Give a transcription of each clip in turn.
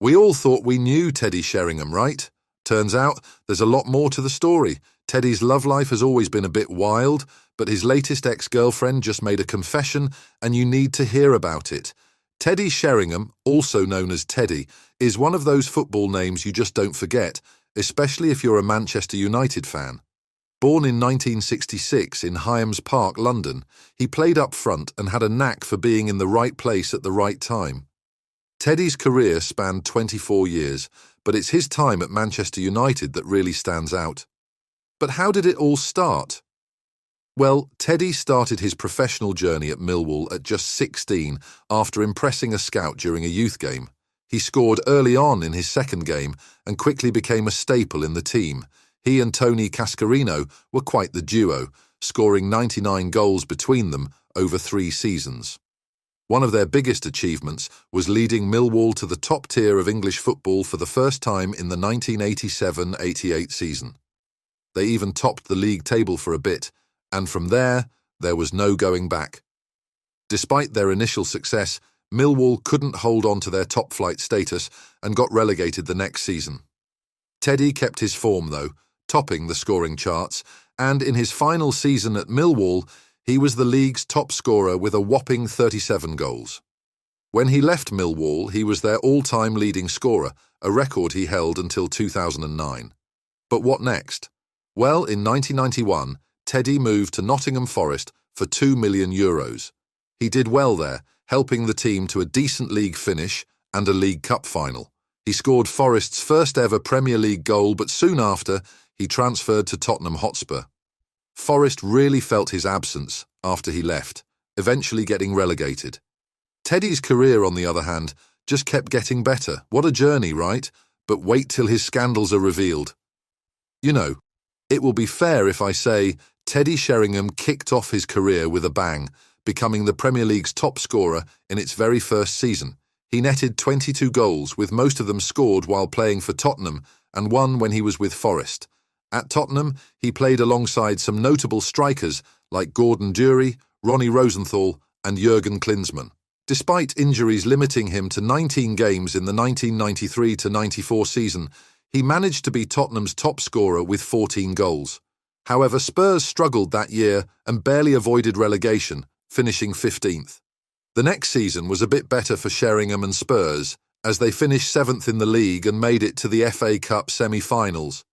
We all thought we knew Teddy Sheringham, right? Turns out there's a lot more to the story. Teddy's love life has always been a bit wild, but his latest ex-girlfriend just made a confession, and you need to hear about it. Teddy Sheringham, also known as Teddy, is one of those football names you just don't forget, especially if you're a Manchester United fan. Born in 1966 in Highams Park, London, he played up front and had a knack for being in the right place at the right time. Teddy's career spanned 24 years, but it's his time at Manchester United that really stands out. But how did it all start? Well, Teddy started his professional journey at Millwall at just 16 after impressing a scout during a youth game. He scored early on in his second game and quickly became a staple in the team. He and Tony Cascarino were quite the duo, scoring 99 goals between them over 3 seasons. One of their biggest achievements was leading Millwall to the top tier of English football for the first time in the 1987-88 season. They even topped the league table for a bit, and from there was no going back. Despite their initial success, Millwall couldn't hold on to their top-flight status and got relegated the next season. Teddy kept his form, though, topping the scoring charts, and in his final season at Millwall, he was the league's top scorer with a whopping 37 goals. When he left Millwall, he was their all-time leading scorer, a record he held until 2009. But what next? Well, in 1991, Teddy moved to Nottingham Forest for €2 million. He did well there, helping the team to a decent league finish and a League Cup final. He scored Forest's first ever Premier League goal, but soon after, he transferred to Tottenham Hotspur. Forest really felt his absence after he left, eventually getting relegated. Teddy's career, on the other hand, just kept getting better. What a journey, right? But wait till his scandals are revealed. You know, it will be fair if I say Teddy Sheringham kicked off his career with a bang, becoming the Premier League's top scorer in its very first season. He netted 22 goals, with most of them scored while playing for Tottenham, and one when he was with Forest. At Tottenham, he played alongside some notable strikers like Gordon Durie, Ronnie Rosenthal and Jurgen Klinsmann. Despite injuries limiting him to 19 games in the 1993-94 season, he managed to be Tottenham's top scorer with 14 goals. However, Spurs struggled that year and barely avoided relegation, finishing 15th. The next season was a bit better for Sheringham and Spurs, as they finished 7th in the league and made it to the FA Cup semi-finals.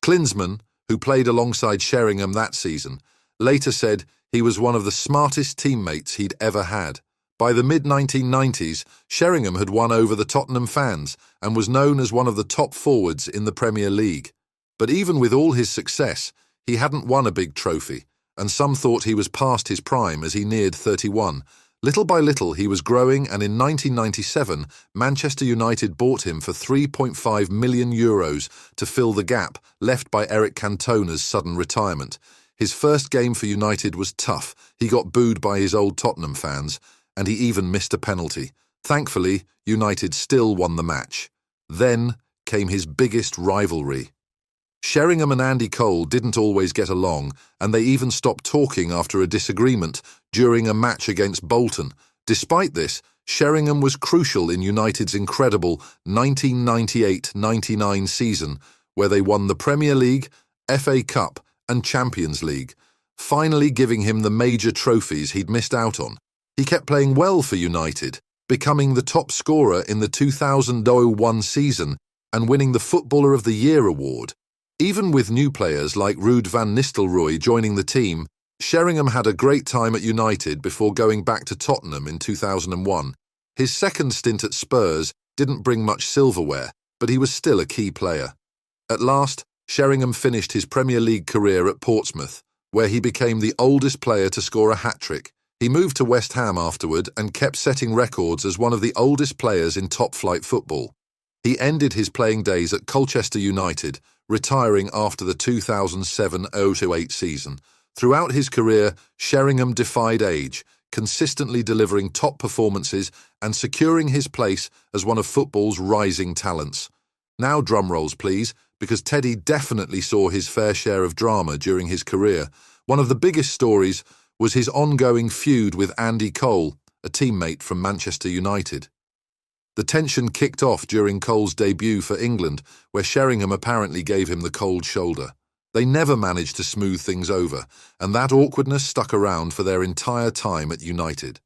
Klinsmann, who played alongside Sheringham that season, later said he was one of the smartest teammates he'd ever had. By the mid-1990s, Sheringham had won over the Tottenham fans and was known as one of the top forwards in the Premier League. But even with all his success, he hadn't won a big trophy, and some thought he was past his prime as he neared 31. Little by little, he was growing, and in 1997, Manchester United bought him for €3.5 million to fill the gap left by Eric Cantona's sudden retirement. His first game for United was tough. He got booed by his old Tottenham fans, and he even missed a penalty. Thankfully, United still won the match. Then came his biggest rivalry. Sheringham and Andy Cole didn't always get along, and they even stopped talking after a disagreement during a match against Bolton. Despite this, Sheringham was crucial in United's incredible 1998-99 season, where they won the Premier League, FA Cup and Champions League, finally giving him the major trophies he'd missed out on. He kept playing well for United, becoming the top scorer in the 2001 season and winning the Footballer of the Year award. Even with new players like Ruud van Nistelrooy joining the team, Sheringham had a great time at United before going back to Tottenham in 2001. His second stint at Spurs didn't bring much silverware, but he was still a key player. At last, Sheringham finished his Premier League career at Portsmouth, where he became the oldest player to score a hat-trick. He moved to West Ham afterward and kept setting records as one of the oldest players in top-flight football. He ended his playing days at Colchester United, retiring after the 2007-08 season. Throughout his career, Sheringham defied age, consistently delivering top performances and securing his place as one of football's rising talents. Now drum rolls, please, because Teddy definitely saw his fair share of drama during his career. One of the biggest stories was his ongoing feud with Andy Cole, a teammate from Manchester United. The tension kicked off during Cole's debut for England, where Sheringham apparently gave him the cold shoulder. They never managed to smooth things over, and that awkwardness stuck around for their entire time at United.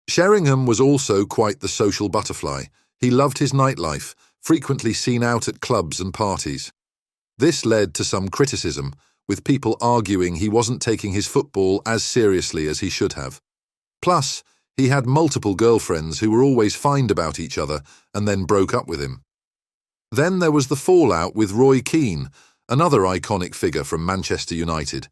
Sheringham was also quite the social butterfly. He loved his nightlife, frequently seen out at clubs and parties. This led to some criticism, with people arguing he wasn't taking his football as seriously as he should have. Plus, he had multiple girlfriends who were always fined about each other and then broke up with him. Then there was the fallout with Roy Keane, another iconic figure from Manchester United.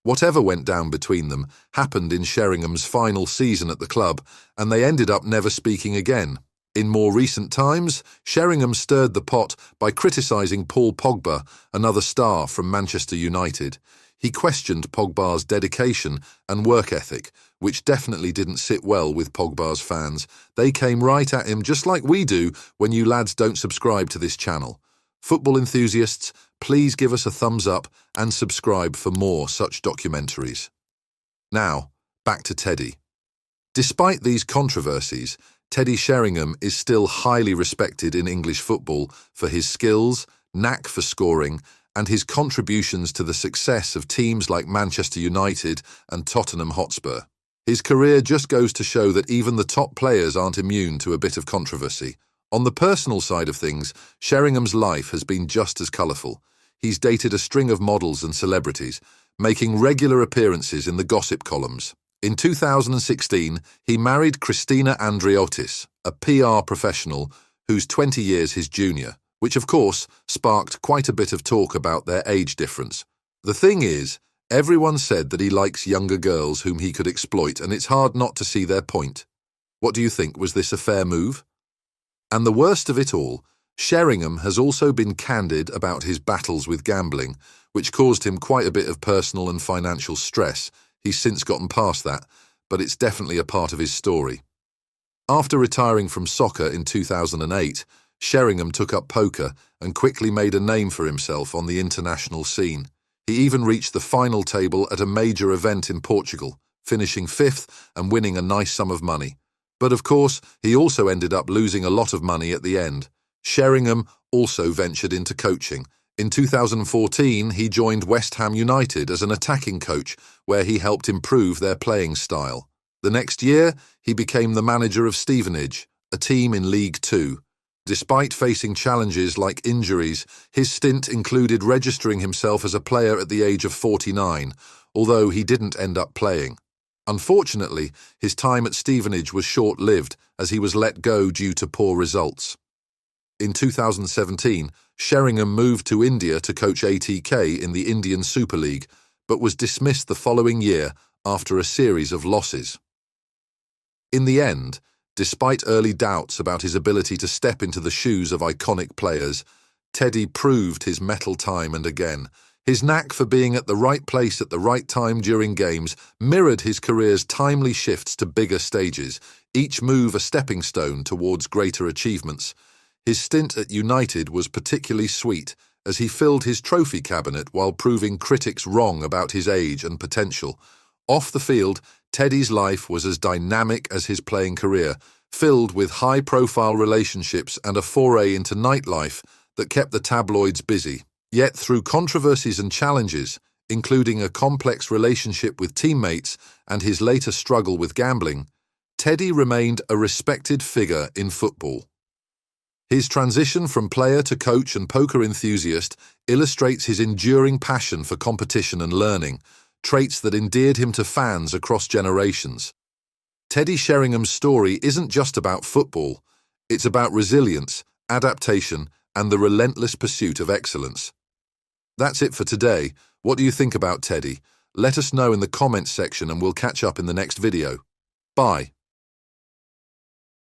Whatever went down between them happened in Sheringham's final season at the club, and they ended up never speaking again. In more recent times, Sheringham stirred the pot by criticising Paul Pogba, another star from Manchester United. He questioned Pogba's dedication and work ethic, which definitely didn't sit well with Pogba's fans. They came right at him just like we do when you lads don't subscribe to this channel. Football enthusiasts, please give us a thumbs up and subscribe for more such documentaries. Now, back to Teddy. Despite these controversies, Teddy Sheringham is still highly respected in English football for his skills, knack for scoring, and his contributions to the success of teams like Manchester United and Tottenham Hotspur. His career just goes to show that even the top players aren't immune to a bit of controversy. On the personal side of things, Sheringham's life has been just as colourful. He's dated a string of models and celebrities, making regular appearances in the gossip columns. In 2016, he married Christina Andreottis, a PR professional who's 20 years his junior, which of course sparked quite a bit of talk about their age difference. The thing is, everyone said that he likes younger girls whom he could exploit, and it's hard not to see their point. What do you think? Was this a fair move? And the worst of it all, Sheringham has also been candid about his battles with gambling, which caused him quite a bit of personal and financial stress. He's since gotten past that, but it's definitely a part of his story. After retiring from soccer in 2008, Sheringham took up poker and quickly made a name for himself on the international scene. He even reached the final table at a major event in Portugal, finishing 5th and winning a nice sum of money. But of course, he also ended up losing a lot of money at the end. Sheringham also ventured into coaching. In 2014, he joined West Ham United as an attacking coach, where he helped improve their playing style. The next year, he became the manager of Stevenage, a team in League Two. Despite facing challenges like injuries, his stint included registering himself as a player at the age of 49, although he didn't end up playing. Unfortunately, his time at Stevenage was short-lived as he was let go due to poor results. In 2017, Sheringham moved to India to coach ATK in the Indian Super League, but was dismissed the following year after a series of losses. In the end, despite early doubts about his ability to step into the shoes of iconic players, Teddy proved his mettle time and again. His knack for being at the right place at the right time during games mirrored his career's timely shifts to bigger stages, each move a stepping stone towards greater achievements. His stint at United was particularly sweet, as he filled his trophy cabinet while proving critics wrong about his age and potential. Off the field, Teddy's life was as dynamic as his playing career, filled with high-profile relationships and a foray into nightlife that kept the tabloids busy. Yet through controversies and challenges, including a complex relationship with teammates and his later struggle with gambling, Teddy remained a respected figure in football. His transition from player to coach and poker enthusiast illustrates his enduring passion for competition and learning, traits that endeared him to fans across generations. Teddy Sheringham's story isn't just about football, it's about resilience, adaptation, and the relentless pursuit of excellence. That's it for today. What do you think about Teddy? Let us know in the comments section and we'll catch up in the next video. Bye.